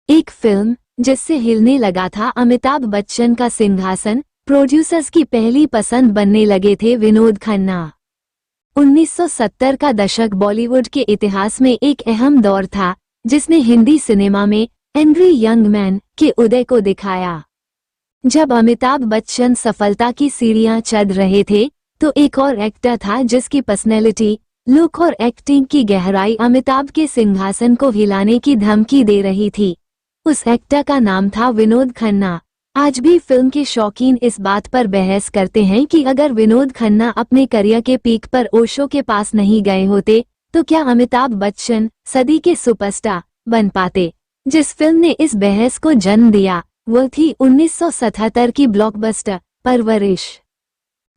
एक फिल्म जिससे हिलने लगा था अमिताभ बच्चन का सिंहासन, प्रोड्यूसर्स की पहली पसंद बनने लगे थे विनोद खन्ना। 1970 का दशक बॉलीवुड के इतिहास में एक अहम दौर था, जिसने हिंदी सिनेमा में एंग्री यंग मैन के उदय को दिखाया। जब अमिताभ बच्चन सफलता की सीढ़ियां चढ़ रहे थे, तो एक और एक्टर था जिसकी पर्सनैलिटी, लुक और एक्टिंग की गहराई अमिताभ के सिंहासन को हिलाने की धमकी दे रही थी। उस एक्टर का नाम था विनोद खन्ना। आज भी फिल्म के शौकीन इस बात पर बहस करते हैं कि अगर विनोद खन्ना अपने करियर के पीक पर ओशो के पास नहीं गए होते, तो क्या अमिताभ बच्चन सदी के सुपरस्टार बन पाते। जिस फिल्म ने इस बहस को जन्म दिया वो थी 1977 की ब्लॉकबस्टर परवरिश।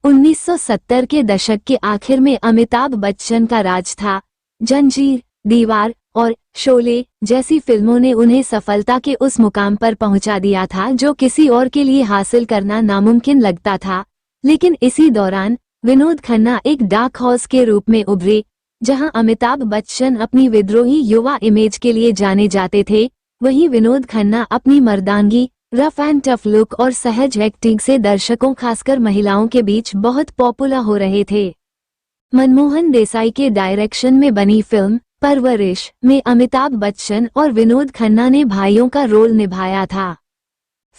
1970 के दशक के आखिर में अमिताभ बच्चन का राज था। जंजीर, दीवार और शोले जैसी फिल्मों ने उन्हें सफलता के उस मुकाम पर पहुंचा दिया था जो किसी और के लिए हासिल करना नामुमकिन लगता था। लेकिन इसी दौरान विनोद खन्ना एक डार्क हॉर्स के रूप में उभरे। जहां अमिताभ बच्चन अपनी विद्रोही युवा इमेज के लिए जाने जाते थे, वहीं विनोद खन्ना अपनी मर्दानगी, रफ एंड टफ लुक और सहज एक्टिंग से दर्शकों खासकर महिलाओं के बीच बहुत पॉपुलर हो रहे थे। मनमोहन देसाई के डायरेक्शन में बनी फिल्म परवरिश में अमिताभ बच्चन और विनोद खन्ना ने भाइयों का रोल निभाया था।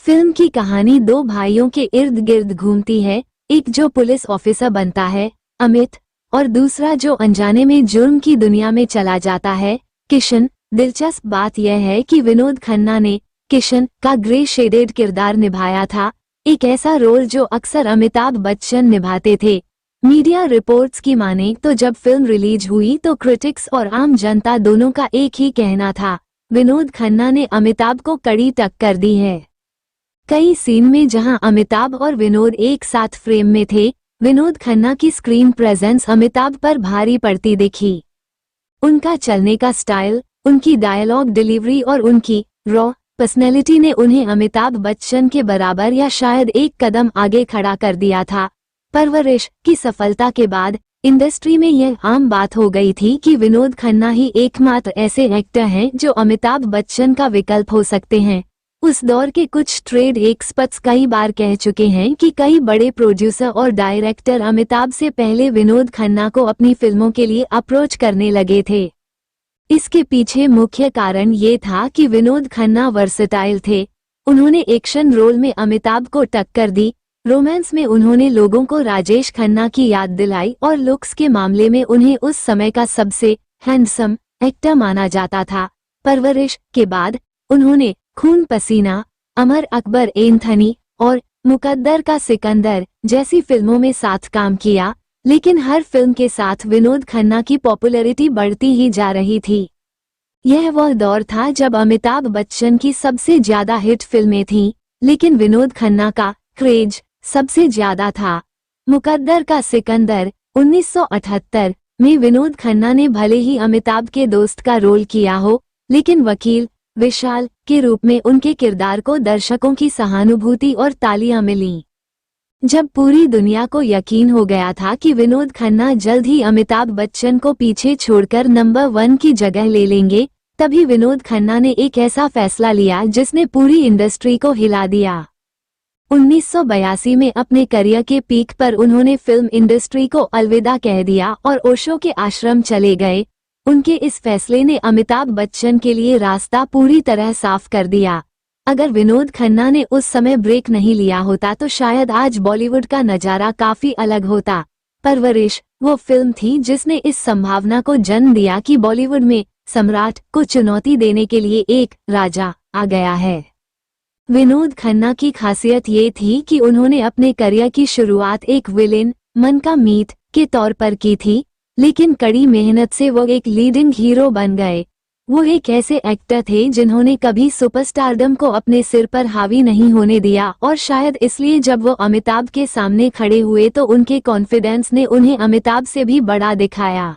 फिल्म की कहानी दो भाइयों के इर्द गिर्द घूमती है, एक जो पुलिस ऑफिसर बनता है, अमित, और दूसरा जो अनजाने में जुर्म की दुनिया में चला जाता है, किशन। दिलचस्प बात यह है कि विनोद खन्ना ने किशन का ग्रे शेडेड किरदार निभाया था, एक ऐसा रोल जो अक्सर अमिताभ बच्चन निभाते थे। मीडिया रिपोर्ट्स की माने तो जब फिल्म रिलीज हुई तो क्रिटिक्स और आम जनता दोनों का एक ही कहना था, विनोद खन्ना ने अमिताभ को कड़ी टक्कर दी है। कई सीन में जहां अमिताभ और विनोद एक साथ फ्रेम में थे, विनोद खन्ना की स्क्रीन प्रेजेंस अमिताभ पर भारी पड़ती दिखी। उनका चलने का स्टाइल, उनकी डायलॉग डिलीवरी और उनकी रॉ पर्सनैलिटी ने उन्हें अमिताभ बच्चन के बराबर या शायद एक कदम आगे खड़ा कर दिया था। परवरिश की सफलता के बाद इंडस्ट्री में यह आम बात हो गई थी कि विनोद खन्ना ही एकमात्र ऐसे एक्टर हैं जो अमिताभ बच्चन का विकल्प हो सकते हैं। उस दौर के कुछ ट्रेड एक्सपर्ट्स कई बार कह चुके हैं कि कई बड़े प्रोड्यूसर और डायरेक्टर अमिताभ से पहले विनोद खन्ना को अपनी फिल्मों के लिए अप्रोच करने लगे थे। इसके पीछे मुख्य कारण ये था कि विनोद खन्ना वर्सेटाइल थे। उन्होंने एक्शन रोल में अमिताभ को टक्कर दी, रोमांस में उन्होंने लोगों को राजेश खन्ना की याद दिलाई और लुक्स के मामले में उन्हें उस समय का सबसे हैंडसम एक्टर माना जाता था। परवरिश के बाद उन्होंने खून पसीना, अमर अकबर एंथनी और मुकद्दर का सिकंदर जैसी फिल्मों में साथ काम किया, लेकिन हर फिल्म के साथ विनोद खन्ना की पॉपुलैरिटी बढ़ती ही जा रही थी। यह वह दौर था जब अमिताभ बच्चन की सबसे ज्यादा हिट फिल्में थीं, लेकिन विनोद खन्ना का क्रेज सबसे ज्यादा था। मुकद्दर का सिकंदर 1978 में विनोद खन्ना ने भले ही अमिताभ के दोस्त का रोल किया हो, लेकिन वकील विशाल के रूप में उनके किरदार को दर्शकों की सहानुभूति और तालियां मिलीं। जब पूरी दुनिया को यकीन हो गया था कि विनोद खन्ना जल्द ही अमिताभ बच्चन को पीछे छोड़कर नंबर 1 की जगह ले लेंगे, तभी विनोद खन्ना ने एक ऐसा फैसला लिया जिसने पूरी इंडस्ट्री को हिला दिया। 1982 में अपने करियर के पीक पर उन्होंने फिल्म इंडस्ट्री को अलविदा कह दिया और ओशो के आश्रम चले गए। उनके इस फैसले ने अमिताभ बच्चन के लिए रास्ता पूरी तरह साफ कर दिया। अगर विनोद खन्ना ने उस समय ब्रेक नहीं लिया होता तो शायद आज बॉलीवुड का नजारा काफी अलग होता। परवरिश वो फिल्म थी जिसने इस संभावना को जन्म दिया कि बॉलीवुड में सम्राट को चुनौती देने के लिए एक राजा आ गया है। विनोद खन्ना की खासियत ये थी कि उन्होंने अपने करियर की शुरुआत एक विलेन, मन का मीत के तौर पर की थी, लेकिन कड़ी मेहनत से वो एक लीडिंग हीरो बन गए। वो एक ऐसे एक्टर थे जिन्होंने कभी सुपरस्टारडम को अपने सिर पर हावी नहीं होने दिया, और शायद इसलिए जब वो अमिताभ के सामने खड़े हुए तो उनके कॉन्फिडेंस ने उन्हें अमिताभ से भी बड़ा दिखाया।